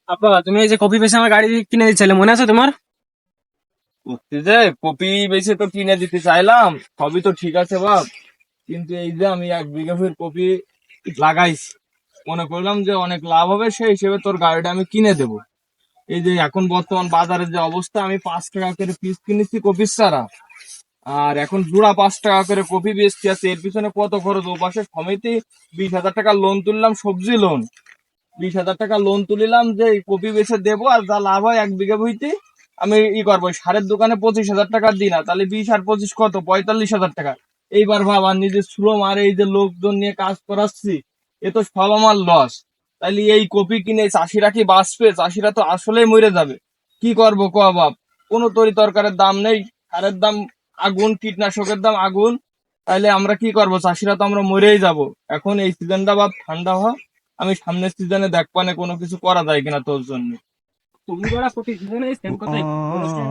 আপা, তুমি এই যে কপি বেচে আমার গাড়ি কিনে দিচ্ছিলে, মনে আছে তোমার? করতে যে কপি বেচে তো কিনে দিতে চাইলাম, সবই তো ঠিক আছে বাপ। কিন্তু এই যে আমি 1 বিঘা ভূমির কপি লাগাইছি, মনে করলাম যে অনেক লাভ হবে, সেই হিসেবে তোর গাড়িটা আমি কিনে দেবো। এই যে এখন বর্তমান বাজারের যে অবস্থা, আমি 5 টাকা করে পিস কিনেছি কপির চারা, আর এখন জোড়া 5 টাকা করে কপি বেচতে আছে। এর পিছনে কত খরচ, ও পাশে সমিতি 20,000 টাকা লোন তুললাম, সবজি লোন। 20,000 টাকা লোন তুলিলাম যে এই কপি বেচে দেবো, আর যা লাভ হয় 1 বিঘা ভুইতে আমি করবো। সারের দোকানে 25,000 টাকা দিই না, তাহলে 20 আর 25 কত, 45,000 টাকা। এইবার ভাব, আর নিজের শ্রম আর এই যে লোকজন নিয়ে কাজ করাচ্ছি, এ তো সব আমার লস। তাইলে এই কপি কিনে চাষিরা কি বাঁচবে? চাষিরা তো আসলেই মরে যাবে। কি করবো ক বাপ? কোনো তরি তরকারের দাম নেই, সারের দাম আগুন, কীটনাশকের দাম আগুন। তাইলে আমরা কি করবো? চাষিরা তো আমরা মরেই যাব। এখন এই সিজনটা বাপ ঠান্ডা হয়, আমি সামনের সিজনে দেখবানে কোনো কিছু করা যায় কিনা তোর জন্য। তুমি বড় কপি সিজনে সেম কথাই বলেছেন।